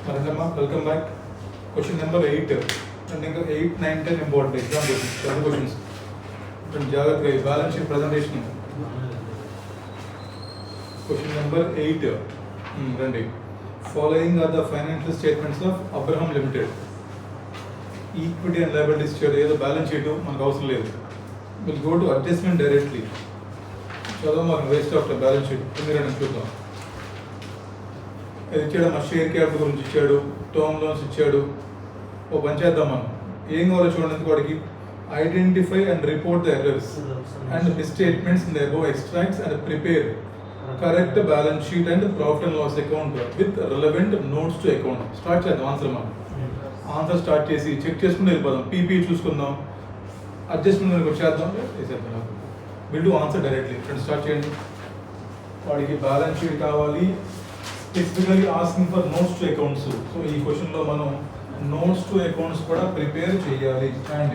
Welcome back. Question number 8. And 8, 9, 10 important exam questions. Jagath balance sheet presentation. Question number 8. Following are the financial statements of Abraham Limited. Equity and liabilities the balance sheet will go to adjustment directly. Waste of the balance sheet. ఇచ్చాడు share capital గురించి ఇచ్చాడు, term loans ఇచ్చాడు. ఓ పని చేద్దాం మనం, ఏం కావాలో చూడండి. వాడికి identify and report the errors and misstatements in the above extracts and prepare correct balance sheet and profit and loss account with relevant notes to account. Start చేద్దాం ఆన్సర్. మనం ఆన్సర్ స్టార్ట్ చేసి చెక్ చేసుకుని వెళ్ళిపోదాం. PP చూసుకుందాం, adjustment వచ్చేద్దాం, వేసేద్దాం. Will do answer directly. Friends start చేయండి. వాడికి బ్యాలెన్స్ షీట్ కావాలి, specifically asking for notes to accounts. So ఈ క్వశ్చన్ లో మనం notes to accounts కూడా ప్రిపేర్ చేయాలి. And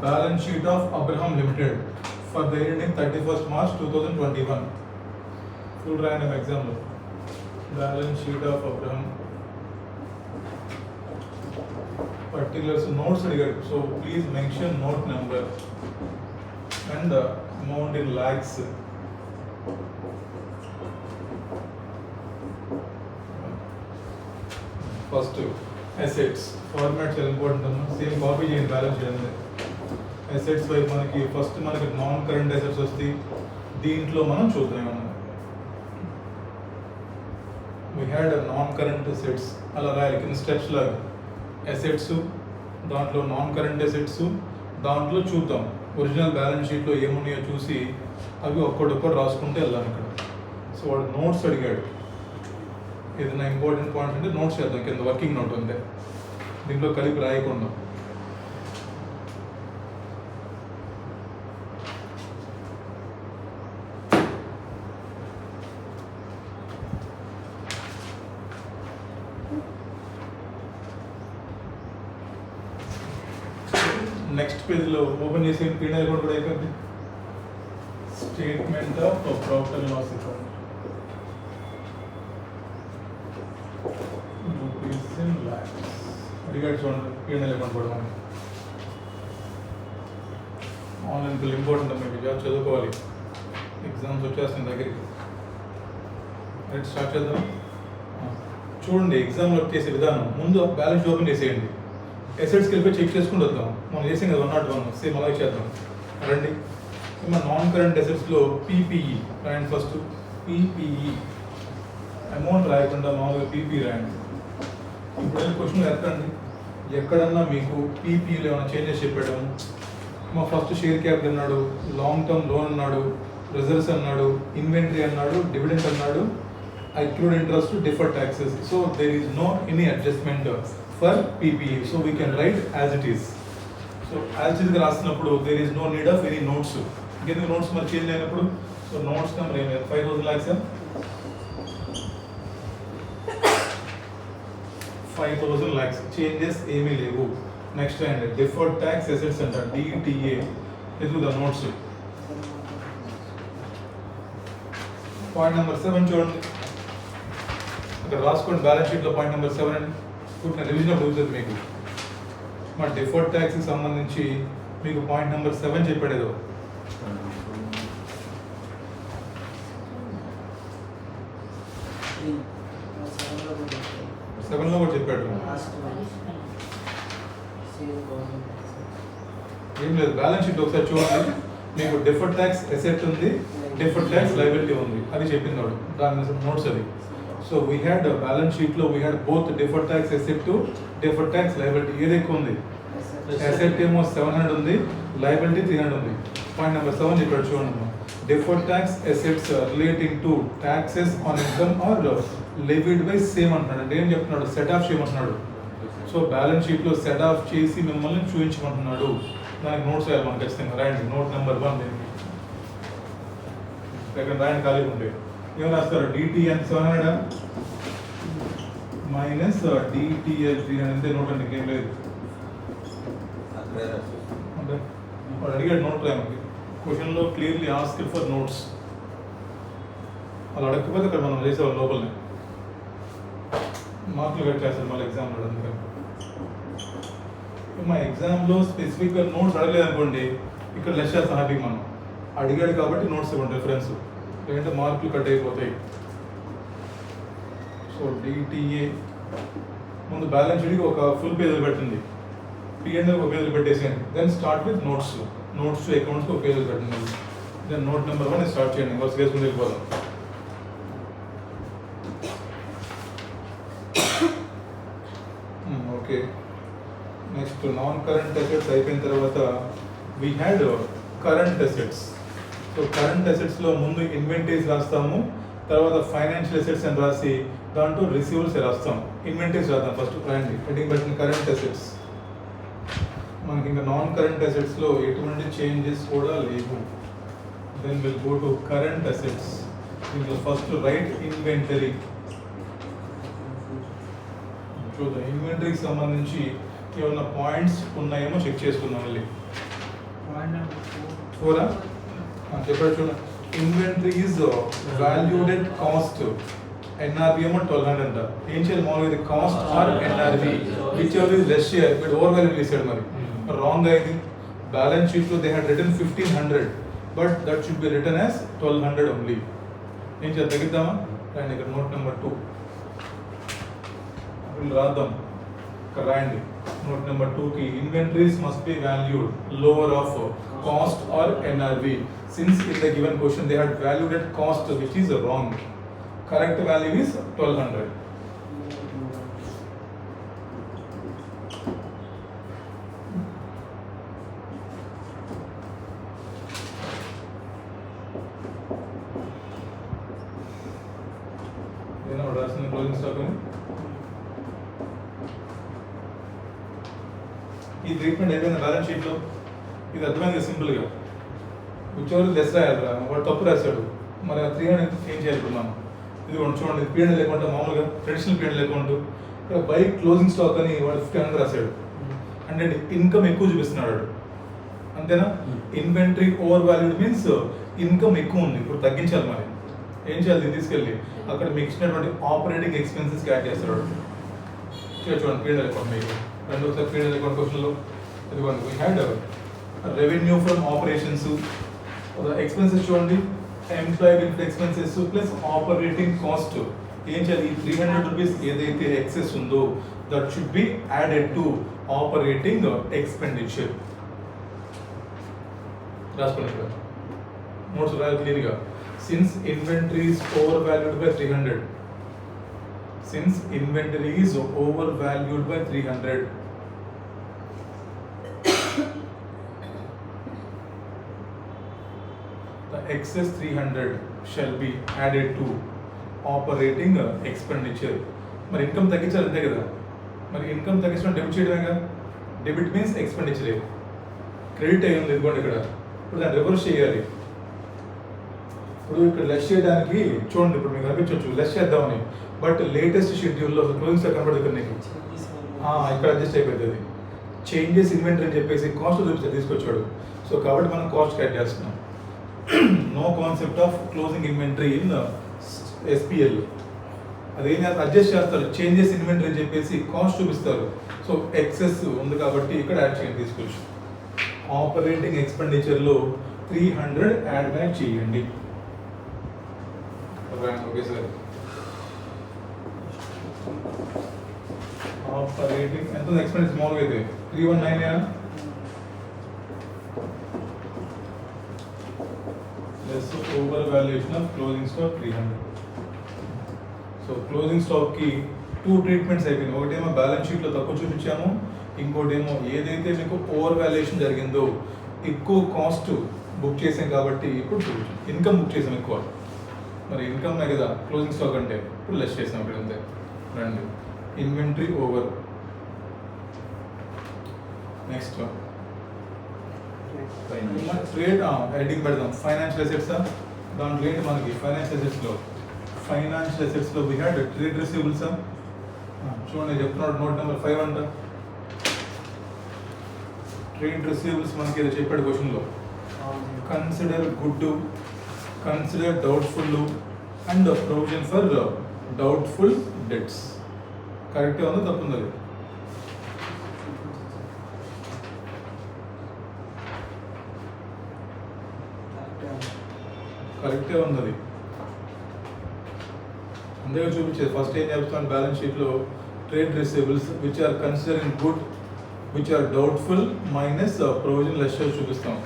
balance sheet of Abraham limited for the year ending 31st March 2021. Full రాయడం exam లో balance sheet of Abraham particulars notes అడిగాడు. So please mention note number and amount in lakhs. First assets format చాలా important అన్న. Same copy చేయండి balance చేయండి. Assets వైపు మనకి first మనకి నాన్ కరెంట్ అసెట్స్ వస్తాయి. దీంట్లో మనం చూద్దాం. We had non current assets అలా రాయాలి కింద స్టెప్స్ లాగా. అసెట్స్, దాంట్లో నాన్ కరెంట్ అసెట్స్, దాంట్లో చూద్దాం ఒరిజినల్ బ్యాలెన్స్ షీట్లో ఏమున్నాయో చూసి అవి ఒక్కటొక్కటి రాసుకుంటే వెళ్ళాను ఇక్కడ. సో వాడు నోట్స్ అడిగాడు. ఏదైనా ఇంపార్టెంట్ పాయింట్స్ అంటే నోట్స్ చేద్దాం. కింద వర్కింగ్ నోట్ ఉంది, దీంట్లో కలిపి రాయకుండా. నెక్స్ట్ పేజ్లో ఓపెన్ చేసి పీడీ అకౌంట్ కూడా అయిపోయింది. Statement of profit and loss account. అడిగాడు చూడండి పీఎన్ఎల్ అకౌంట్ కూడా. మనం ఆన్లైన్ పిల్లలు ఇంపార్టెంట్ మీకు జాబ్ చదువుకోవాలి, ఎగ్జామ్స్ వచ్చేస్తుంది దగ్గరికి. రైట్ స్టార్ట్ చేద్దాం. చూడండి ఎగ్జామ్ వర్క్ చేసే విధానం. ముందు బ్యాలెన్స్ ఓపెన్ చేసేయండి, అసెట్స్కి వెళ్ళిపోయి చెక్ చేసుకుంటూ వద్దాం. మనం చేసాం కదా 101, సేమ్ అలాగే చేద్దాం. రండి. మన నాన్ కరెంట్ అసెట్స్లో పీపీఈ రాయండి. ఫస్ట్ పీపీఈ అమౌంట్ రాయకుండా మామూలుగా పీపీ రాయండి. ఇప్పుడు క్వశ్చన్ ఎత్తండి, ఎక్కడన్నా మీకు పీపీలో ఏమైనా చేంజెస్ చెప్పాడు. మా ఫస్ట్ షేర్ క్యాపిటల్ అన్నాడు, లాంగ్ టర్మ్ లోన్ అన్నాడు, రిజర్వ్స్ అన్నాడు, ఇన్వెంటరీ అన్నాడు, డివిడెంట్ అన్నాడు, accrued interest, deferred taxes. So there is no any adjustment for PPE. So we can write as it is. So as it is రాసినప్పుడు there is no need of any notes. ఇంకెందుకు notes మరి change అయినప్పుడు? So notes number ఏం లేదు, 5,000 lakhs 5,000 lakhs. Changes ఏమీ లేవు. Next అండి deferred tax assets అంట, డిటిఏ. ఎదుగుదా నోట్స్. పాయింట్ నెంబర్ 7 చూడండి, అక్కడ రాసుకోండి బ్యాలెన్స్ షీట్లో. పాయింట్ నెంబర్ 7 అండి పూర్తి రివిజన్ అవుతుంది మీకు. మా డిఫర్డ్ ట్యాక్స్కి సంబంధించి మీకు పాయింట్ నెంబర్ 7 చెప్పాడు. ఏదో 7లో కూడా చెప్పాడు. ఏం లేదు, బ్యాలెన్స్ షీట్ ఒకసారి చూడండి. మీకు డిఫర్డ్ ట్యాక్స్ అసెట్ ఉంది, డిఫర్డ్ ట్యాక్స్ లయబిలిటీ ఉంది, అది చెప్పింది వాడు. దాని నోట్స్ అది. సో వీ హ్యాడ్ బ్యాలెన్స్ షీట్లో we had both deferred tax asset, deferred tax liability. ఏది ఎక్కువ ఉంది? అసెట్ ఏమో 700 ఉంది, లయబిలిటీ 300 ఉంది. పాయింట్ నెంబర్ 7 చెప్పాడు చూడండి. Deferred tax assets relating to taxes on income are levied by same అంటున్నాడు. అంటే ఏం చెప్తున్నాడు? సెట్ ఆఫ్ చేయమంటున్నాడు. సో బ్యాలెన్స్ షీట్లో సెట్ ఆఫ్ చేసి మిమ్మల్ని చూపించమంటున్నాడు. దానికి నోట్స్ వేయాలి మనం ఖచ్చితంగా. రాయండి నోట్ నెంబర్ 1. దగ్గర రాయండి, ఖాళీ ఉంటే. ఏమైనా రాస్తారు? డిటిఎన్ 700 మైనస్ డిటిఎల్ 300 అంతే. నోట్ అండి, ఇంకేం లేదు. అంటే వాడు అడిగాడు నోట్ రాయమని. క్వశ్చన్లో క్లియర్లీ ఆస్క్డ్ ఫర్ నోట్స్. అలా అడగకపోతే అక్కడ మనం చేసేవాళ్ళం లోపలనే. మార్కులు కట్ చేస్తారు మళ్ళీ ఎగ్జామ్లో. అందుకని మా ఎగ్జామ్లో స్పెసిఫిక్గా నోట్స్ అడగలేదు అనుకోండి, ఇక్కడ లెస్ చేస్తాం హ్యాపీ. మనం అడిగాడు కాబట్టి నోట్స్ ఇవ్వండి రిఫరెన్స్, లేదంటే మార్కులు కట్ అయిపోతాయి. సో డిటిఏ ముందు బ్యాలెన్స్ షీట్కి ఒక ఫుల్ పేజ్ పెట్టింది, P&L ఒక పేజ్ పెట్టేసేయండి. Then start with notes to అకౌంట్స్కి ఒక పేజ్ పెట్టండి. దెన్ నోట్ నెంబర్ 1 స్టార్ట్ చేయండి, వరుస వేసుకుని వెళ్ళిపోదాం. Okay, next non current assets అయిపోయిన తర్వాత we had current assets. So current అసెట్స్లో ముందు ఇన్వెంటరీస్ రాస్తాము, తర్వాత ఫైనాన్షియల్ అసెట్స్ అని రాసి దాంట్లో రిసీవబుల్స్ రాస్తాం. ఇన్వెంటరీస్ రాద్దాం ఫస్ట్, రాయండి హెడ్డింగ్ పెట్టిన కరెంట్ అసెట్స్. మనకి ఇంకా నాన్ కరెంట్ అసెట్స్లో ఎటువంటి చేంజెస్ కూడా లేవు. Then will go to current assets. దీంట్లో ఫస్ట్ రైట్ ఇన్వెంటరీ. చూద్దాం ఇన్వెంటరీకి సంబంధించి ఏమైనా పాయింట్స్ ఉన్నాయేమో చెక్ చేసుకుందాం. మళ్ళీ 4 చెప్పాడు చూడండి. Inventory is valued at cost. NRV ఏమో 1200 అంట. ఏం చేయాలి మామూలుగా, ఇది cost or NRV whichever is less share. ఇప్పుడు ఓవర్ వాల్యూ తీసాడు, మరి రాంగ్ అయింది. బ్యాలెన్స్ షీట్లో they had return 1500, but that should be return as 1200 only. ఏం చేయాలి, తగ్గిద్దామా? రాయండి ఇక్కడ నోట్ నెంబర్ 2 రాద్దాం. ఇక్కడ రాయండి నోట్ నెంబర్ 2కి inventories must be valued lower of cost or NRV. Since in the given question they had valued at cost which is wrong. Correct value is 1200. రాసిన closing stock ఈ treatment అయిపోయింది balance షీట్లో. ఇది అర్థమైంది సింపుల్గా. ఉద్యోగులు less రాయాలిరా, వాడు తప్పు రాశాడు. మరి ఆ 300 ఏం చేయాలి మనం? ఇది చూడండి, P&L అకౌంట్ మామూలుగా ట్రెడిషనల్ P&L అకౌంట్. ఇక్కడ బై క్లోజింగ్ స్టాక్ అని వాడు 1500 రాశాడు. అంటే ఇన్కమ్ ఎక్కువ చూపిస్తున్నాడు, అంతేనా? Inventory over valued means income ఎక్కువ ఉంది, ఇప్పుడు తగ్గించాలి. మరి ఏం చేయాలి, దీన్ని తీసుకెళ్ళి అక్కడ మీకు ఇచ్చినటువంటి ఆపరేటింగ్ ఎక్స్పెన్సెస్కి యాడ్ చేస్తాడు. చూడండి P&L అకౌంట్ మీకు రెండోసారి P&L అకౌంట్ క్వశ్చన్లో ఇదిగోండి, we had revenue from operations. Expenses చూడండి, employee benefit expenses plus operating cost. ఏం చేయాలి, ఈ 300 రూపీస్ ఏదైతే ఎక్సెస్ ఉందో that should be added to operating expenditure. రాసుకోండి ఇక్కడ నోట్స్ రాయాలి క్లియర్గా. Since inventory is over valued by 300, since inventory is overvalued by 300, the excess 300 shall be added to operating expenditure. మరి ఇన్కమ్ తగ్గించాలి అంతే కదా. మరి ఇన్కమ్ తగ్గించడం డెబిట్ చేయడమేగా. డెబిట్ మీన్స్ ఎక్స్పెండిచర్, క్రెడిట్ అయ్యింది ఇదిగోండి ఇక్కడ. ఇప్పుడు దాన్ని రివర్స్ చేయాలి. ఇప్పుడు ఇక్కడ లెస్ చేయడానికి చూడండి, ఇప్పుడు మీకు అనిపించవచ్చు లెస్ చేద్దామని, బట్ లేటెస్ట్ షెడ్యూల్లో క్లోజింగ్ స్టాక్ కనబడుతుంది నీకు, ఇక్కడ అడ్జస్ట్ అయిపోతుంది. చేంజెస్ ఇన్వెంటరీ అని చెప్పేసి కాస్ట్ చూపిస్తే తీసుకొచ్చాడు. సో కాబట్టి మనం కాస్ట్ యాడ్ చేస్తున్నాం. No concept of closing inventory in SPL. అదేం అడ్జస్ట్ చేస్తారు, చేంజెస్ ఇన్వెంటరీ అని చెప్పేసి కాస్ట్ చూపిస్తారు. సో ఎక్సెస్ ఉంది కాబట్టి ఇక్కడ యాడ్ చేయండి తీసుకొచ్చి. ఆపరేటింగ్ ఎక్స్పెండిచర్లో 300 యాడ్ బ్యాక్ చేయండి. Okay sir. ఆపరేటింగ్ ఎంత ఎక్స్పెండిచర్ మామూలుగా అయితే 319 less over valuation of closing stock 300. So closing స్టాక్కి 2 ట్రీట్మెంట్స్ అయిపోయినాయి. ఒకటేమో బ్యాలెన్స్ షీట్లో తక్కువ చూపించాము, ఇంకోటేమో ఏదైతే మీకు ఓవర్ వాల్యుయేషన్ జరిగిందో ఎక్కువ కాస్ట్ బుక్ చేసాం కాబట్టి ఇప్పుడు చూపించాం. ఇన్కమ్ బుక్ చేసాం ఎక్కువ, మరి ఇన్కమ్ కదా క్లోజింగ్ స్టాక్ అంటే, ఇప్పుడు లెస్ చేసాం ఇక్కడ అంతే. రండి inventory over. Next trade heading పెడదాం. ఫైనాన్షియల్ అసెట్స్, దాంట్లో ఏంటి మనకి ఫైనాన్షియల్ అసెట్స్లో వీ హ్యాడ్ ట్రేడ్ రిసీవబుల్స్. చూడండి చెప్తున్నాడు నోట్ నెంబర్ 5 అంట. ట్రేడ్ రిసీవబుల్స్ మనకి ఏదో చెప్పాడు క్వశ్చన్లో. Consider good, consider doubtful and provision for doubtful debts. కరెక్టే ఉందా తప్పు ఉంది? కరెక్టే ఉంది. అందుకే చూపించేది ఫస్ట్ ఏం చెప్తాను బ్యాలెన్స్ షీట్లో trade receivables which are considering good which are doubtful minus provision less చూపిస్తాం.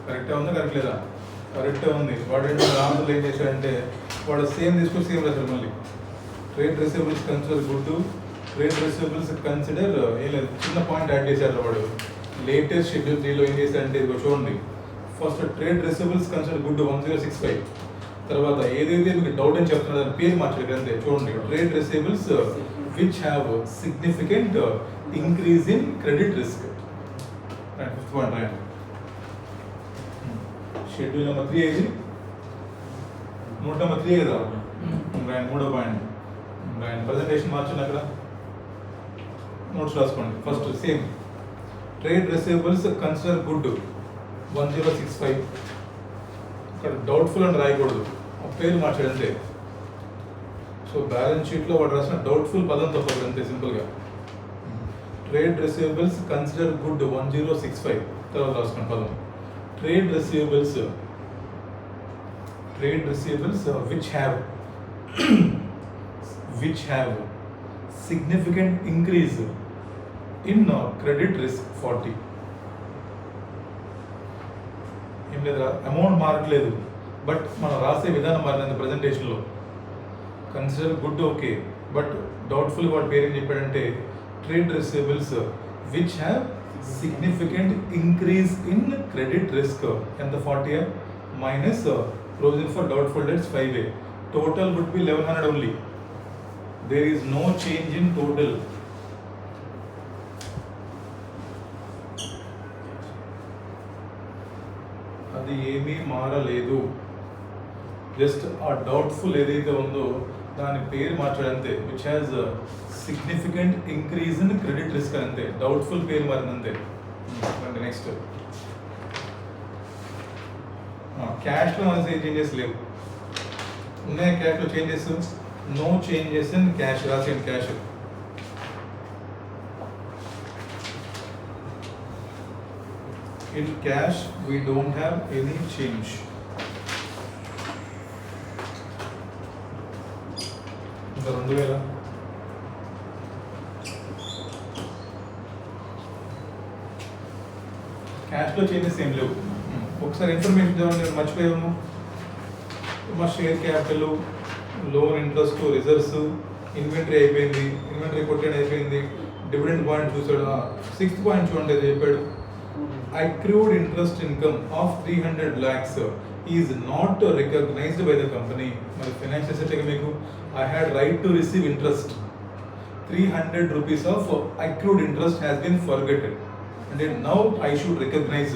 కరెక్టే ఉందా కరెక్ట్ లేదా? కరెక్టే ఉంది. వాడు రాములు ఏం చేశాడంటే వాడు సేమ్ తీసుకొని సేమ్ రాశాడు. మళ్ళీ trade receivables consider good, trade receivables consider ఏం లేదు, చిన్న పాయింట్ యాడ్ చేశాడు వాడు. లేటెస్ట్ షెడ్యూల్ 3లో ఏం చేశాడంటే ఇదిగో చూడండి, first trade receivables consider good 1065, తర్వాత ఏదైతే మీకు డౌట్ అని చెప్తున్నా దాని పేరు మార్చాడు అంతే. చూడండి, trade receivables which have significant increase in credit risk. Fifth point రాయండి. షెడ్యూల్ నెంబర్ 3 ఏది? నోట్ నెంబర్ 3 కదా రాయండి. 3వ పాయింట్ రాయండి. ప్రజెంటేషన్ మార్చండి, అక్కడ నోట్స్ రాసుకోండి. First same trade receivables consider good 1065, ఇక్కడ డౌట్ఫుల్ అని రాయకూడదు, పేరు మార్చాడు అంతే. సో బ్యాలెన్స్ షీట్లో వాడు రాసిన డౌట్ఫుల్ పదం తప్పదు అంతే, సింపుల్గా. ట్రేడ్ రిసీవబుల్స్ కన్సిడర్ గుడ్ 1065 తర్వాత రాసుకున్న పదం trade receivables which have significant increase in credit risk 40. ఏం లేదురా, అమౌంట్ మారట్లేదు, బట్ మనం రాసే విధానం మారినంత ప్రజెంటేషన్లో. Consider good okay, but doubtful వాడు పేరు ఏం చెప్పాడంటే trade receivables which have significant increase in credit risk ఎంత 40 minus provision for doubtful debts 5A. Total would be 1100 only. There is no change in total. అది ఏమీ మారలేదు, జస్ట్ ఆ doubtful ఏదైతే ఉందో దాని పేరు మార్చాడంతే. Which has significant increase in credit risk అంతే, డౌట్ఫుల్ పేరు మారిందంతే. నెక్స్ట్ క్యాష్లో మనకి ఏం చేంజెస్ లేవు, ఉన్నాయి క్యాష్లో changes, no changes in cash రాసేయండి. Cash in cash we don't have any change. ఇంకా 2000 క్యాష్లో చేంజెస్ ఏం లేవు. ఒకసారి ఇన్ఫర్మేషన్ చదవండి, మర్చిపోయాము. మా share capital, loan interest, reserves, inventory అయిపోయింది, ఇన్వెంటరీ కొట్టేది అయిపోయింది, డివిడెండ్ పాయింట్ చూసాడు. 6th పాయింట్ చూడండి, చెప్పాడు accrued interest income of 300 lakhs is not recognized by the company. My financial setting meeku I had right to receive interest. 300 rupees of accrued interest has been forgotten, and then now I should recognize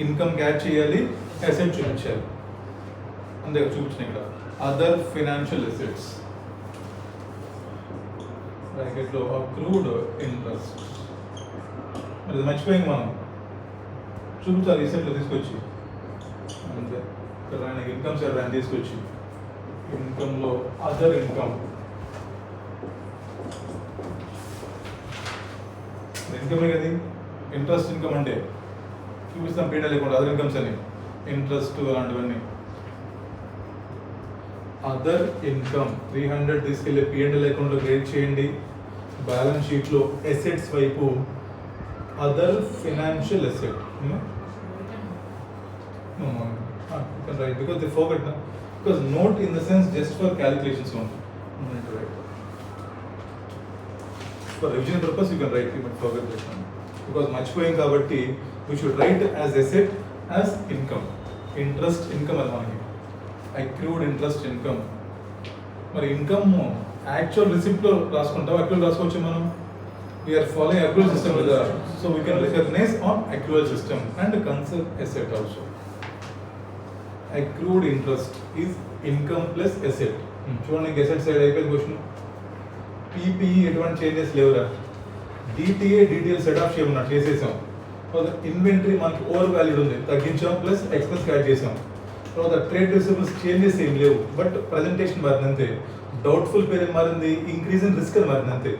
income catch cheyali, asset చూపించాలి. అంతే చూపించిన ఇక్కడ other financial assets bracket లో accrued interest. అది మర్చిపోయాం మనం, చూపించాలి ఈ సెట్లో తీసుకొచ్చి. అంతే ఇక్కడ ఆయన ఇన్కమ్ సైడ్ ఆయన తీసుకొచ్చి ఇన్కమ్లో అదర్ ఇన్కమ్, ఇన్కమే కదా ఇంట్రెస్ట్ ఇన్కమ్ అంటే చూపిస్తాం. పీడ లేకుండా అదర్ ఇన్కమ్స్ అని, ఇంట్రెస్ట్ అలాంటివన్నీ. అదర్ ఇన్కమ్ 300 తీసుకెళ్ళి P&L అకౌంట్లో క్రెడిట్ చేయండి. బ్యాలెన్స్ షీట్లో అసెట్స్ వైపు other financial asset. No, you can write because they forget now. Because note in the sense just for calculations only. No need to write. For revision purpose you can write, but forget this one. Because much going kabatti we should write as asset as income. Interest income as money. Accrued interest income. Mari income actual receipt lo raskuntam, actual raskochu manam. We are following accrual system with the, so we can recognize on accrual system and consider asset also. Accrued interest is income plus asset. చూడండి asset side అయిపోయింది question. PPE ఎటువంటి changes లేవురా. DTA detail set of చేయమన్నా చేసేసాం. తర్వాత inventory మనకి over valued ఉంది, తగ్గించాం, plus expense add చేసాం. తర్వాత ట్రేడ్ రిసీవబుల్స్ చేంజెస్ ఏం లేవు, బట్ ప్రజెంటేషన్ మారినంతే. డౌట్ఫుల్ పేరు ఏం మారింది, ఇంక్రీజ్ ఇన్ రిస్క్ అని మారింది అంతే.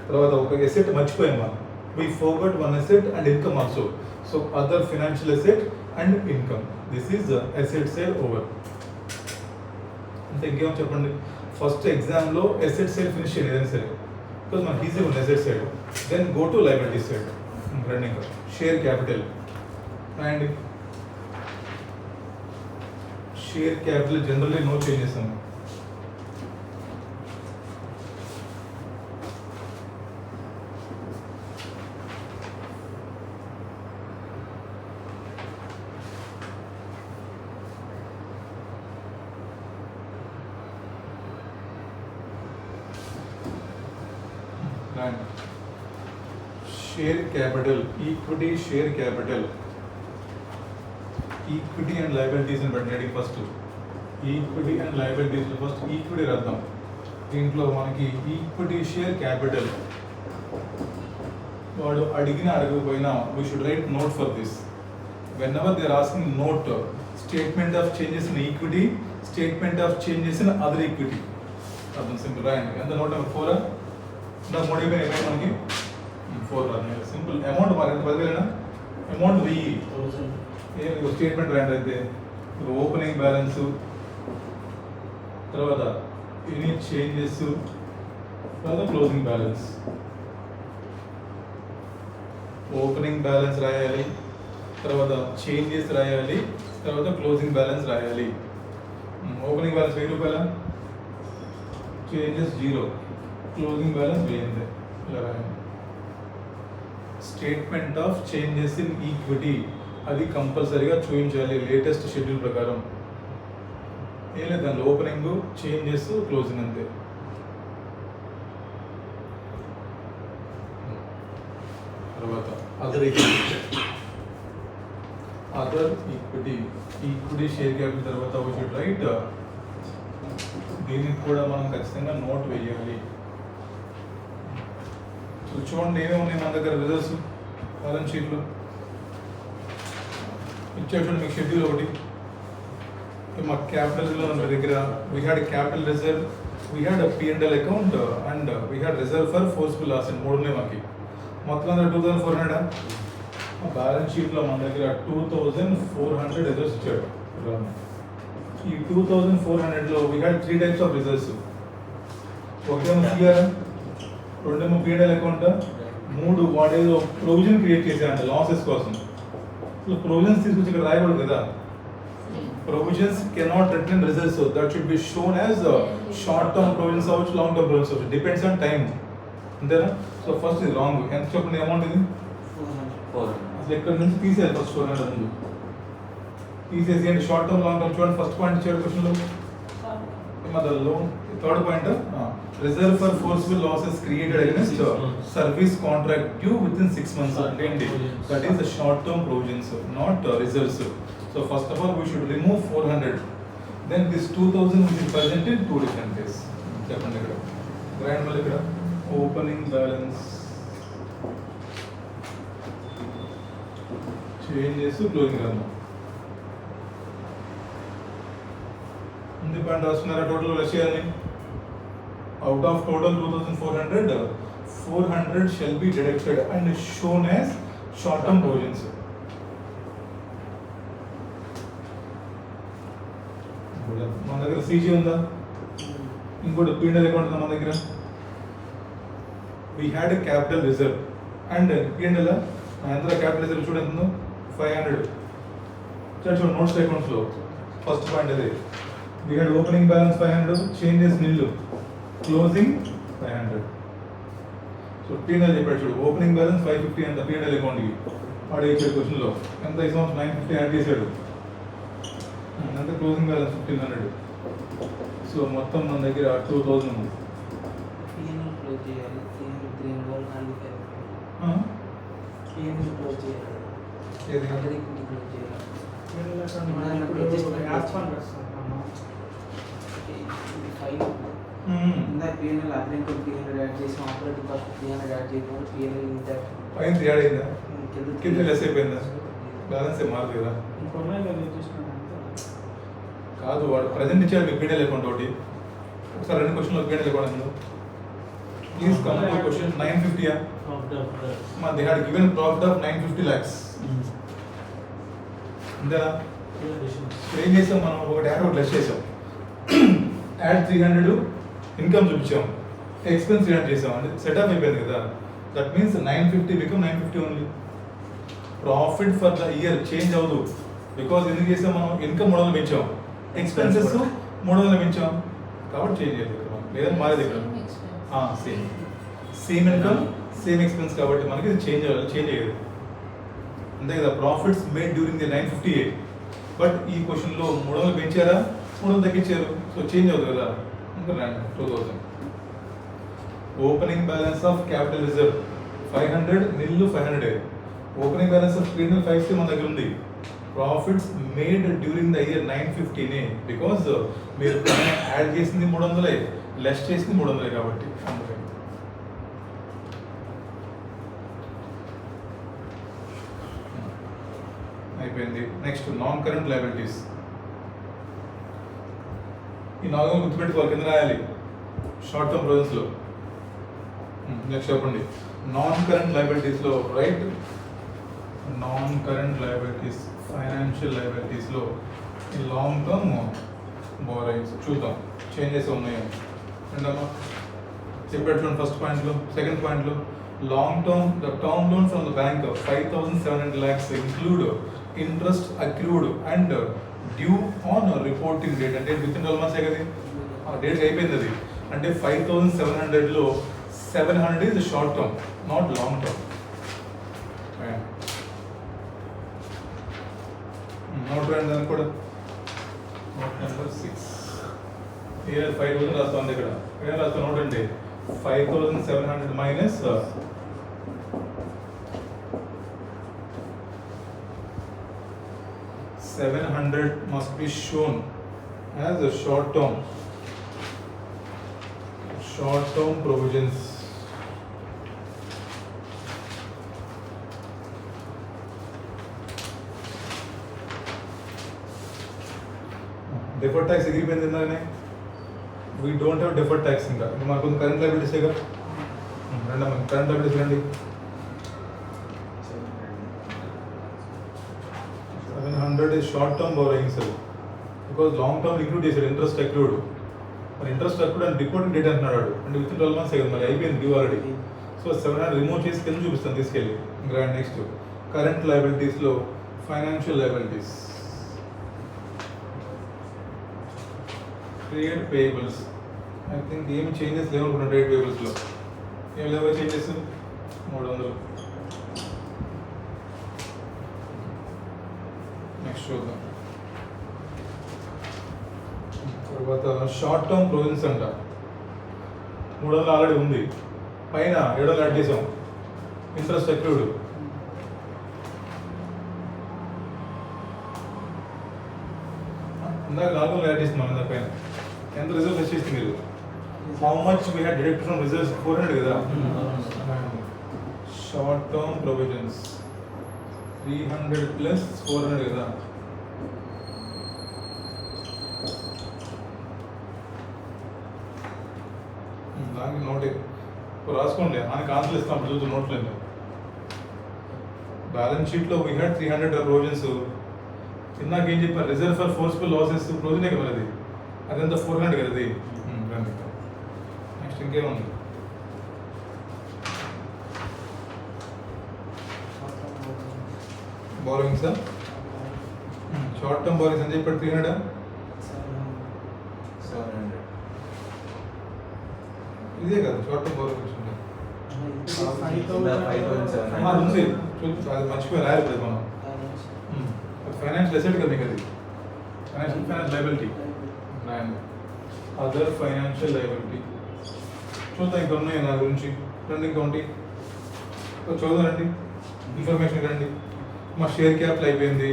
తర్వాత ఒక ఎసెట్ మర్చిపోయాం మనం, we forgot one asset and income also. So other financial asset and income, this is asset side over. అంటే ఇంకేమో చెప్పండి, ఫస్ట్ ఎగ్జామ్లో asset side ఫినిష్ చేయండి ఏదైనా సరే, బికాజ్ మనకి ఈజీగా ఉంది asset side. Then go to liability side, running share capital. And share capital generally no changes అమ్మా. Share capital, equity share capital, equity and liabilities అని పెట్టండి first. Equity and liabilities first equity రాద్దాం. దీంట్లో మనకి equity share capital వాడు అడిగిన అడగకపోయినా we should write note for this. Whenever they are asking note statement of changes in equity, statement of changes in other equity. అర్థం simple రాయండి. ఎంత note number 4 ఇందాక 3 అయిపోయింది మనకి 4 రాదు. సింపుల్ అమౌంట్ మరి ఎంత 10,000 అమౌంట్ 1000. ఏమి స్టేట్మెంట్ రాయండి. అయితే ఓపెనింగ్ బ్యాలెన్స్, తర్వాత ఎనీ చేంజెస్, తర్వాత క్లోజింగ్ బ్యాలెన్స్. ఓపెనింగ్ బ్యాలెన్స్ రాయాలి, తర్వాత చేంజెస్ రాయాలి, తర్వాత క్లోజింగ్ బ్యాలెన్స్ రాయాలి. ఓపెనింగ్ బ్యాలెన్స్ 1000 రూపాయల, చేంజెస్ 0, క్లోజింగ్ బ్యాలెన్స్ 1000. ఇలా రాయాలి. Statement of changes in equity అది కంపల్సరీగా చూపించాలి లేటెస్ట్ షెడ్యూల్ ప్రకారం. ఏం లేదు దాంట్లో ఓపెనింగ్, చేంజెస్, క్లోజింగ్ అంతే. తర్వాత other equity, equity share capital తర్వాత వీ షుడ్ రైట్. దీనికి కూడా మనం ఖచ్చితంగా నోట్ వేయాలి. చూడండి ఏమేమి ఉన్నాయి మన దగ్గర రిజర్వ్స్ బ్యాలెన్స్ షీట్లో ఇచ్చాడు. మీకు షెడ్యూల్ ఒకటి మా క్యాపిటల్లో మన దగ్గర we had capital reserve, we had P&L account and we had reserve for forceful loss అని 3 ఉన్నాయి మాకు. మొత్తం అందరూ 2400. బ్యాలెన్స్ షీట్లో మన దగ్గర 2400 రిజర్వ్స్ ఇచ్చాడు. ఈ 2400లో we had 3 types of reserves. ఒకటేమో సిఆర్, రెండేమో P&L అకౌంట్, 3 వాడేదో ప్రొవిజన్ క్రియేట్ చేశారంట లాసెస్ కోసం. ప్రొవిజన్స్ తీసుకొచ్చి ఇక్కడ రాయకూడదు కదా. Provisions cannot return results, that should be shown as short term provisions అవ్వచ్చు, లాంగ్ టర్మ్ ప్రొవిజన్స్ అవ్వచ్చు, డిపెండ్స్ ఆన్ టైం. అంతేనా? సో ఫస్ట్ ఇది రాంగ్. ఎంత చెప్పండి అమౌంట్ ఇది? 400. అసలు ఇక్కడ నుంచి తీసేయాలి ఫస్ట్ 400 ముందు తీసేసి. అంటే షార్ట్ టర్మ్, లాంగ్ టర్మ్ చూడండి. ఫస్ట్ పాయింట్ ఇచ్చాడు క్వశ్చన్లో. Loan third point reserve for forceful losses created against service contract due within 6 months అంటే ఏంటి? That is the short term provisions, not reserves. So first of all we should remove 400. Then this 2000 we should present in 2 different ways. చెప్పండి ఇక్కడ grand మళ్ళీ ఇక్కడ opening balance, changes, closing రాద్దాం. ముందు point రాస్తున్నారా? Total విషయాన్ని out of total 2400, 400 shall be deducted and shown as short term provisions. మన దగ్గర CG ఉందా? ఇంకోటి P&L అకౌంట్ ఉందా మన దగ్గర? we had a capital reserve and P&L ఎంత క్యాపిటల్ రిజర్వ్ చూడండి 500. చూడండి నోట్స్ అకౌంట్స్ లో ఫస్ట్ పాయింట్ అదే. we had opening balance 500, changes nil, closing 500. So P&L చెప్పాడు చూడు, ఓపెనింగ్ బ్యాలెన్స్ 550 అంత P&L అకౌంట్కి వాడు ఇచ్చాడు క్వశ్చన్లో. ఎంత ఇస్తాం? 950 యాడ్ చేశాడు. అంత క్లోజింగ్ బ్యాలెన్స్ 1500. సో మొత్తం మన దగ్గర 2000 ఉంది. P&L admin to P&L add చేసి ఆపరేటింగ్ కాస్ట్ P&L యాడ్ చేయడం P&L ఇంటాక్ట్ అయింది. యాడ్ అయిందా? కింద లెస్ అయిపోయిందా? బ్యాలెన్స్ ఏ మారదు కదా. ఇంకొన్నాయి కదా చూసుకున్నాను. కాదు వాడు ప్రెజెంట్ ఇచ్చాడు మీకు P&L అకౌంట్ ఒకటి, ఒకసారి రెండు క్వశ్చన్లు ఒకేటే చెప్పండి. Please come to question 950. They had given profit of 950 lakhs. అంతేనా? ఏం చేసాం మనం, ఒకటి యాడ్ ఒకటి లెస్ చేసాం. యాడ్ 300 ఇన్కమ్ చూపించాం, ఎక్స్పెన్స్ యాడ్ చేసాం, అంటే సెటప్ అయిపోయింది కదా. That means 950 become 950 only. Profit for the year change అవ్వదు, బికాజ్ ఎందుకు చేసాం మనం, ఇన్కమ్ 300 పెంచాం, ఎక్స్పెన్సెస్ 300 పెంచాం, కాబట్టి చేంజ్ అయ్యేది ఇక్కడ లేదా మారేది ఇక్కడ. సేమ్ ఇన్కమ్ సేమ్ ఎక్స్పెన్స్ కాబట్టి మనకి ఇది చేంజ్ అయ్యేది అంతే కదా. Profits made during the 958, but ఈ క్వశ్చన్లో 300 పెంచారా 300 తగ్గించారు, సో చేంజ్ అవుతుంది కదా. ఇంకా 2000. Opening balance of capital reserve 500, నిల్లు 500. ఓపెనింగ్ బ్యాలెన్స్ ఆఫ్ P&L 560 మన దగ్గర ఉంది. Profits made during the year 950నే, బికాజ్ మీరు యాడ్ చేసింది 300, లెస్ చేసింది 300 కాబట్టి అందుకని. అయిపోయింది. Next non current liabilities. ఈ 4 గుర్తుపెట్టుకోవాలి, కింద రాయాలి షార్ట్ టర్మ్ ప్రొవిజన్స్లో. నెక్స్ట్ చెప్పండి, నాన్ కరెంట్ లయబిలిటీస్లో right. Non current liabilities, financial లయబిలిటీస్లో ఈ లాంగ్ టర్మ్ బోరింగ్స్ చూద్దాం చేంజెస్ ఉన్నాయో. ఏంటమ్మా చెప్పేటువంటి ఫస్ట్ పాయింట్లో. సెకండ్ పాయింట్లో long term, the term loan from the bank 5,700 lakhs include interest accrued and due on reporting date. అంటే విత్ ఇన్ 12 months కదా, ఆ డేట్స్ అయిపోయింది అది. అంటే 5,700లో 700 is short term, not long term. Note రండి దానికి కూడా. నోట్ నెంబర్ 6 ఇయర్ 5,000 రాస్తాం ఇక్కడ. ఏం రాస్తాం నోట్ అండి, 5,700 minus 700 must be shown as a short term provisions. Deferred tax ఎగిరిపోయింది ఇందాకనే. We don't have deferred tax ఇంకా. మనకు కరెంట్ లయబిలిటీస్ కదా. రండి మనం కరెంట్ లయబిలిటీస్ రండి. 700 is short term borrowings because long term include చేశాడు ఇంట్రెస్ట్ అక్రూడ్. మరి ఇంట్రెస్ట్ అక్రూడ్ అని రిపోర్టింగ్ డేట్ అంటున్నాడు, అంటే విత్ ఇన్ 12 months కదా, మరి అయిపోయింది డ్యూ ఆల్రెడీ. సో 700 రిమూవ్ చేసి కింద చూపిస్తాను తీసుకెళ్ళి. గ్రాండ్ నెక్స్ట్ కరెంట్ లయబిలిటీస్లో financial liabilities, trade payables. I think ఏమి చేంజెస్ లేవనుకున్నాను ట్రేడ్ పేయబుల్స్లో. ఏం లేవో చేంజెస్ 300. నెక్స్ట్ చూద్దాం. తర్వాత షార్ట్ టర్మ్ ప్రొవిజన్స్ అంట 300 ఆల్రెడీ ఉంది, పైన 700 యాడ్ చేసాం, ఇంట్రెస్ట్ అక్రూడ్. ఇందాక 400 యాడ్ చేస్తున్నాం ఇందాక పైన. ఎంత రిజర్వ్ లెస్ చేసింది మీరు, how much we had deduct from reserves 400 కదా. షార్ట్ టర్మ్ ప్రొవిజన్స్ 300 ప్లస్ 400 కదా. దానికి నోట్ రాసుకోండి, ఆయనకి ఆన్సర్ ఇస్తాం చూద్దాం నోట్లేదు. బ్యాలెన్స్ షీట్లో వీ హ్యాడ్ 300 ప్రొవిజన్స్. ఇందాక ఏం చెప్పారు, రిజర్వ్ ఫర్ ఫోర్స్ఫుల్ లాసెస్ ప్రొవిజనే కదా అది, అదంతా 400 కదా అది. నెక్స్ట్ ఇంకేముంది, బారోయింగ్స్. షార్ట్ టర్మ్ బారోయింగ్స్ అని చెప్పాడు 300. ఇదే కదా షార్ట్ టర్మ్ బారోయింగ్స్ ఉంది. అది మర్చిపోయి రాయాలి కదా మనం. ఫైనాన్షియల్ అసెట్ కదా మీకు అది, financial liability. Other financial liability చూద్దాం, ఇంకా ఉన్నాయి నా గురించి. రండి ఇంకా ఉంటాయి చూద్దానండి, ఇన్ఫర్మేషన్ రండి. మా షేర్ క్యాపిటల్ అయిపోయింది,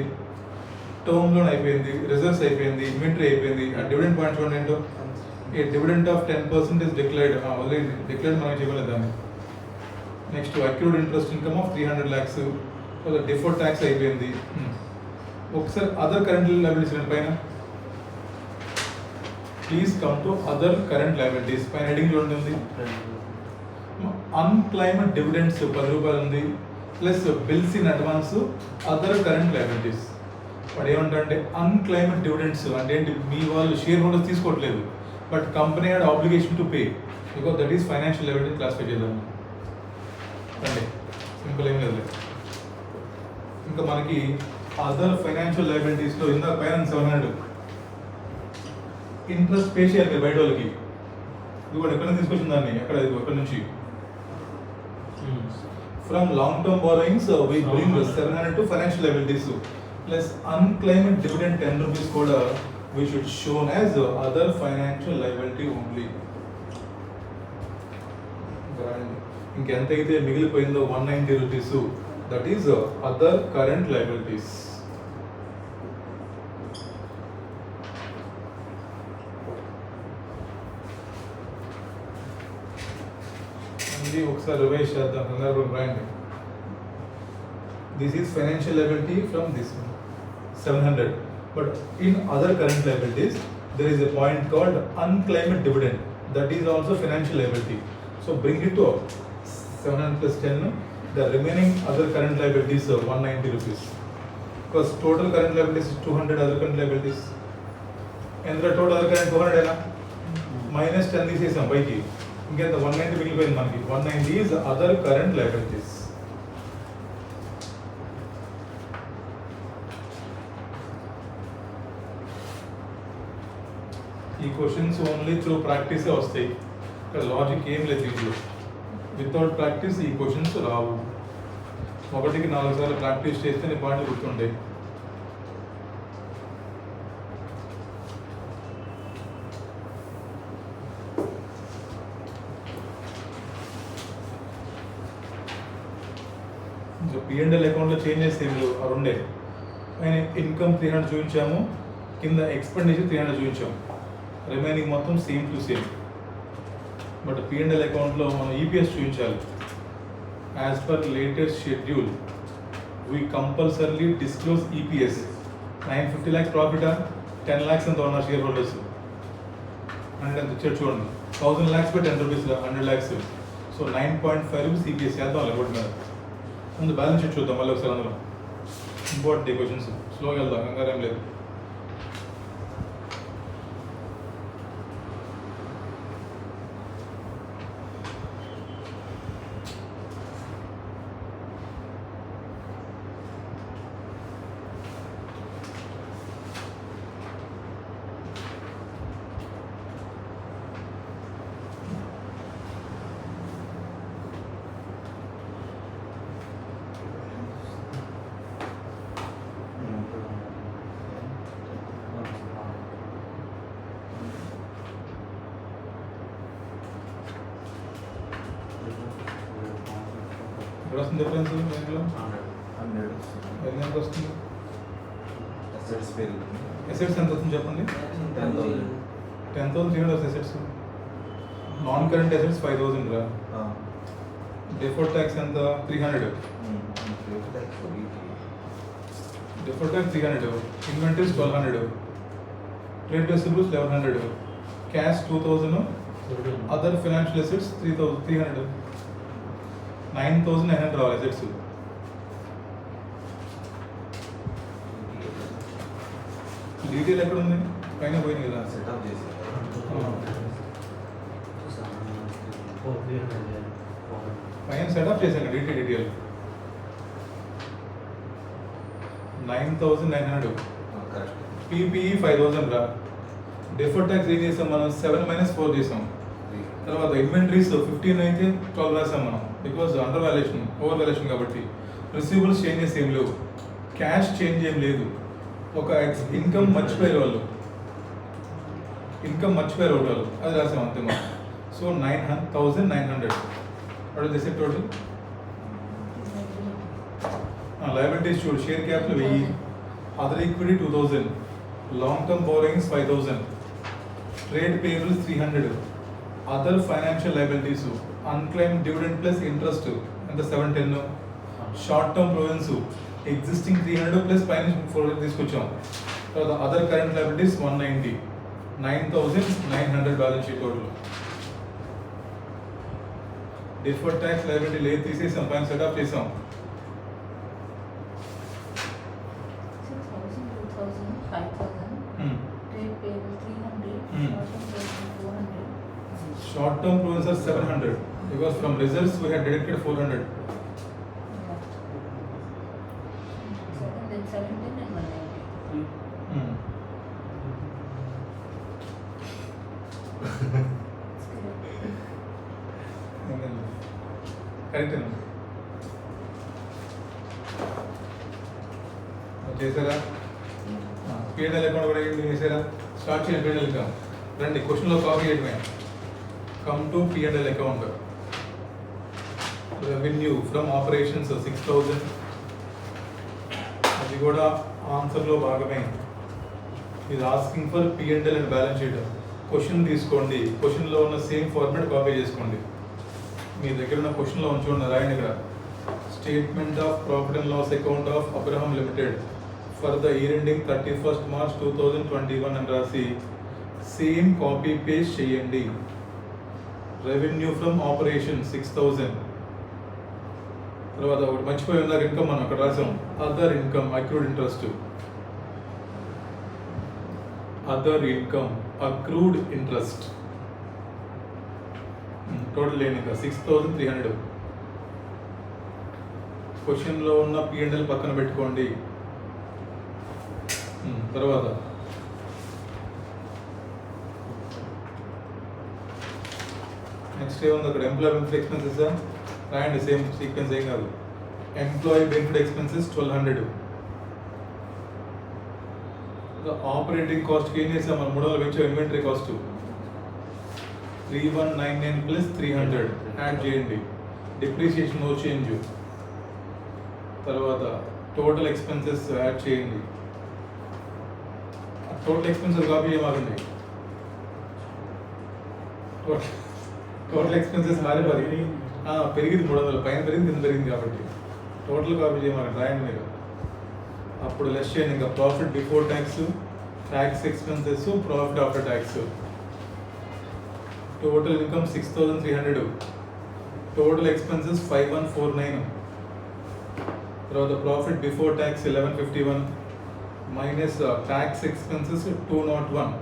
టర్మ్ లోన్ అయిపోయింది, రిజర్వ్స్ అయిపోయింది, ఇన్వెంటరీ అయిపోయింది. ఆ డివిడెండ్ పాయింట్ చూడండి ఏంటో. A dividend of 10% is declared, already declared మనం చేయలేదు దాన్ని. Next accrued interest income of 300 lakhs. Deferred tax అయిపోయింది. ఒకసారి అదర్ కరెంట్ లయబిలిటీస్ పైన please come to other current liabilities. పైన హెడింగ్ చూడండి ఉంది, అన్క్లైమ్డ్ డివిడెండ్స్ 10 రూపాయలు ఉంది, plus bills in advance, other current liabilities. వాడు ఏమంటారంటే అన్క్లైమ్డ్ డివిడెండ్స్ అంటే ఏంటి, మీ వాళ్ళు షేర్ హోల్డర్స్ తీసుకోవట్లేదు, but company had obligation to pay, because that is financial liability classify చేద్దాం అంటే సింపుల్ ఏం లేదు. ఇంకా మనకి అదర్ ఫైనాన్షియల్ లయబిలిటీస్లో ఇందాక పైన 700 ఇంట్రెస్ట్ పే చేయాలి బయట వాళ్ళకి. ఇది కూడా ఎక్కడ తీసుకొచ్చిన దాన్ని, ఎక్కడ నుంచి from long term borrowings we bring 700 to financial liabilities plus unclaimed dividend 10 rupees కూడా we should shown as other financial liability only. ఇంకెంతైతే మిగిలిపోయిందో 190 రూపీస్, that is other current liabilities. ఇది ఒకసారి రివైజ్ చేద్దాం, సందర్భం రాయండి. This is financial liability from this 700. But in other current liabilities, there is a point called unclaimed dividend. That is also financial liability. So bring it to 700 plus 10. The remaining other current liabilities are 190 rupees. Because total current liabilities is 200 other current liabilities. And the total other current 200 na minus 10 తీసేసాం పైకి. ఇంకెంత 190 మిగిలిపోయింది మనకి. 190 is other current liabilities. ఈ questions only through ప్రాక్టీసే వస్తాయి, ఇక్కడ logic ఏం లేదు దీంట్లో. వితౌట్ ప్రాక్టీస్ ఈ క్వశ్చన్స్ రావు. 1కి 4 సార్లు ప్రాక్టీస్ చేస్తే నీ పాటలు గుర్తుంటాయి. P&L అకౌంట్లో చేంజెస్ ఏమి లేవు, అవి ఉండే. పైన ఇన్కమ్ 300 చూపించాము, కింద ఎక్స్పెండిచర్ 300 చూపించాము, రిమైనింగ్ మొత్తం same to same. But P&L అకౌంట్లో మనం ఈపీఎస్ చూపించాలి. As per latest schedule we compulsory disclose EPS. 950 lakhs ప్రాఫిటా, 10 lakhs ఎంత ఉన్నారు షేర్ హోల్డర్స్, 100 ఎంత ఇచ్చాడు చూడండి. 1000 lakhs by 10 rupees 100 lakhs. So 9.5 rupees EPS చేద్దాం అలవాటు మీద. ముందు బ్యాలెన్స్ షీట్ చూద్దాం మళ్ళీ ఒకసారి. అందులో ఇంపార్టెంట్ క్వశ్చన్స్, స్లోగా వెళ్దాం, కంగారు ఏం లేదు. ఇక్కడ వస్తుంది డిఫరెన్స్ దీంట్లో 100 ఎంత వస్తుంది? అసెట్స్ ఎంత వస్తుంది చెప్పండి. 10,300 అసెట్స్. నాన్ కరెంట్ అసెట్స్ 5,000 రా. డిఫర్డ్ ట్యాక్స్ ఎంత? 300. Deferred tax 300. Inventories 1,200. Trade receivables 1,100. Cash 2,000. Other financial assets 300. 9,900 రావాలి అసెట్స్. డీటెయిల్ ఎక్కడ ఉంది? పైన పోయింది కదా. సెటప్ చేసి పైన సెటప్ చేశాను డీటెయిల్ 9,900. కరెక్ట్. పీపీఈ 5,000 రా. డిఫర్డ్ ట్యాక్స్ ఏం చేసాం మనం? 7 - 4 చేసాం. తర్వాత ఇన్వెంటరీస్ 15 అయితే 12 రాసాం మనం, because under valuation, over valuation కాబట్టి. రిసీవబుల్స్ చేంజెస్ ఏం లేవు, క్యాష్ చేంజ్ ఏం లేదు. ఒక ఇన్కమ్ మర్చిపోయారు వాళ్ళు, అది రాసాం అంతే మనం. So 9,900. What is this total? Liabilities చూడు, share capital 1000, other equity 2,000, long term borrowings 5,000, trade payables 300, other financial liabilities, unclaimed dividend plus interest ఎంత 710, short term provisions existing 300 plus finance 400 తీసుకొచ్చాం. తర్వాత other current liabilities 190, 9,900 balance sheet total. Deferred tax liability లేదు, తీసేసాం, పైన set of చేసాం. 6,000, 2,000, 5,000. Trade payable 300. Short term payable 400. Short term provisions are 700 because from results we had deducted 400. Then 17 and 190. Hmm. It's correct. Correct చేశారా? PNL account కూడా ఏంటి చేశారా? Start చేయండి PNL account. రండి క్వశ్చన్లో కాపీ చేయడమే. Come to PNL account. Revenue from operations 6,000. అది కూడా ఆన్సర్లో భాగమే. ఇది asking for PNL and balance sheet. Question తీసుకోండి, క్వశ్చన్లో ఉన్న సేమ్ ఫార్మాట్ కాపీ చేసుకోండి. మీ దగ్గర ఉన్న క్వశ్చన్లో ఉంచుకోండి, రాయండి ఇక్కడ. Statement of profit and loss account of Abraham limited for the year ending 31st March 2021 అని రాసి సేమ్ కాపీ పేస్ట్ చేయండి. Revenue from operation 6,000. తర్వాత ఒకటి మర్చిపోయి ఉన్నారు, ఇన్కమ్ మనం అక్కడ రాసాం. Other income accrued interest. Other income accrued interest total లేని ఇంకా 6,300. క్వశ్చన్లో ఉన్న పిఎన్ఎల్ పక్కన పెట్టుకోండి. తర్వాత నెక్స్ట్ ఏముంది అక్కడ? ఎంప్లాయీ బెనిఫిట్ ఎక్స్పెన్సెస్ రాయండి, సేమ్ సీక్వెన్స్ ఏం కాదు. Employee benefit expenses 1,200. ఆపరేటింగ్ కాస్ట్కి ఏం చేసాం మనం? 300 పెంచాం. ఇన్వెంటరీ కాస్ట్ 3,199 ప్లస్ 300 యాడ్ చేయండి. Depreciation no change. తర్వాత టోటల్ ఎక్స్పెన్సెస్ యాడ్ చేయండి. టోటల్ ఎక్స్పెన్సెస్ కాపీ చేయమాకండి. టోటల్ ఎక్స్పెన్సెస్ మారిపోయి పెరిగింది 300, పైన పెరిగింది కింద పెరిగింది కాబట్టి టోటల్ కాపీ చేయమాకండి, రాయండి మీరు. అప్పుడు లెస్ చేయండి. ఇంకా profit before tax, tax expenses, profit after tax. Total income 6,300. Total expenses 5,149. తర్వాత profit before tax 1,151 minus tax expenses 201.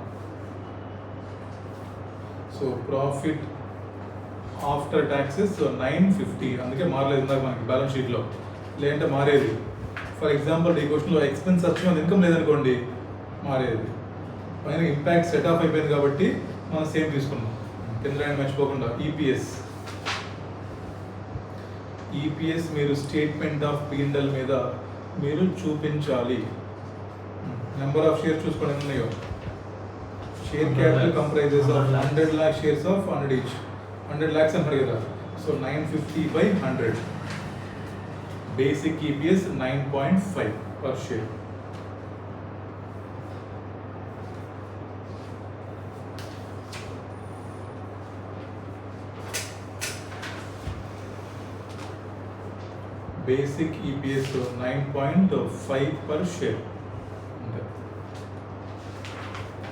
So profit after taxes 950. అందుకే మారలేదు ఇందాక మనకి బ్యాలెన్స్ షీట్లో, లేదంటే మారేది. ఫర్ ఎగ్జాంపుల్ ఈ క్వశ్చన్లో ఎక్స్పెన్స్ వచ్చిన ఇన్కమ్ లేదనుకోండి, మారేది. పైన ఇంపాక్ట్ సెట్ ఆఫ్ అయిపోయింది కాబట్టి మనం సేమ్ తీసుకున్నాం. కింద మర్చిపోకుండా ఈపీఎస్. ఈపీఎస్ మీరు స్టేట్మెంట్ ఆఫ్ పిఎన్ఎల్ మీద మీరు చూపించాలి. నెంబర్ ఆఫ్ షేర్స్ చూసుకోండి ఎన్ని ఉన్నాయో. Share capital comprises of 100 lakh shares of 100 each. 100 lakhs అన్నారు కదా, so 950/100. Basic EPS 9.5 per share. Basic EPS 9.5 per share.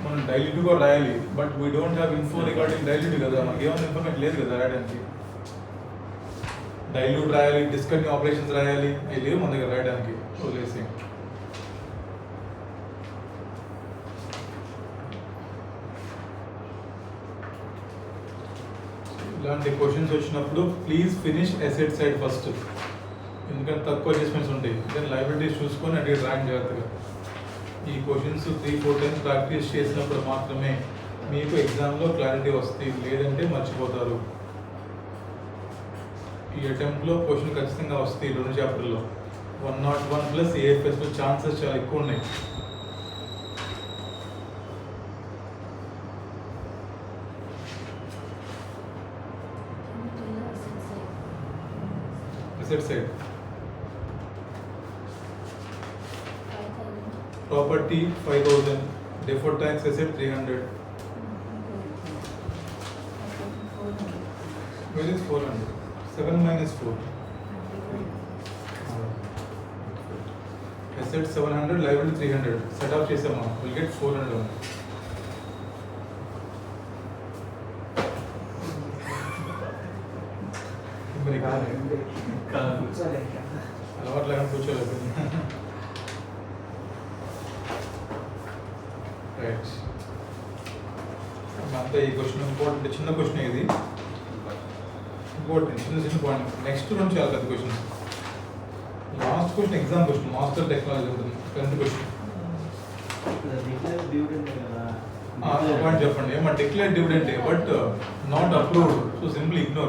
మనం డైల్యూట్ కూడా రాయాలి, but we don't have info regarding dilute కదా, మనకి ఏమైనా ఇన్ఫర్మేషన్ లేదు కదా రాయడానికి. డైల్యూట్ రాయాలి, డిస్కంటిన్యూ ఆపరేషన్స్ రాయాలి, అవి లేవు మన దగ్గర రాయడానికి. వదిలేసి ఇలాంటి క్వశ్చన్స్ వచ్చినప్పుడు please finish asset side first, ఎందుకంటే తక్కువ అడ్జస్ట్మెంట్స్ ఉంటాయి. దెన్ లయబిలిటీస్ చూసుకొని అడిగి ర్యాంక్ జాగ్రత్తగా. ఈ క్వశ్చన్స్ 3-4 times ప్రాక్టీస్ చేసినప్పుడు మాత్రమే మీకు ఎగ్జామ్లో క్లారిటీ వస్తుంది, లేదంటే మర్చిపోతారు. ఈ అటెంప్ట్లో క్వశ్చన్ ఖచ్చితంగా వస్తాయి. 2 చాప్టర్లో 101 ప్లస్ ఏఎఫ్ఎస్లో ఛాన్సెస్ చాలా ఎక్కువ ఉన్నాయి. Asset side. Property 5,000. Deferred tax asset 300. Where is 400? 7 minus 4. Asset 700, liability 300. Set off chesama. We'll get 400 only. మరి కాదండి. కాదు. కూర్చోలే ఇంకా. అలవాటు లేకుండా కూర్చోలేదు రైట్ అంతా ఈ క్వశ్చన్ ఇంపార్టెంట్ చిన్న క్వశ్చన్ ఇది ఇంపార్టెంట్ చిన్న పాయింట్ నెక్స్ట్ రెండు చాలా పెద్ద questions last question exam question master technology ఉంటుంది 10th క్వశ్చన్ డిక్లేర్ డివిడెండ్ కదా. పాయింట్ చెప్పండి ఏమన్నా declare dividend but not approved so simply ignore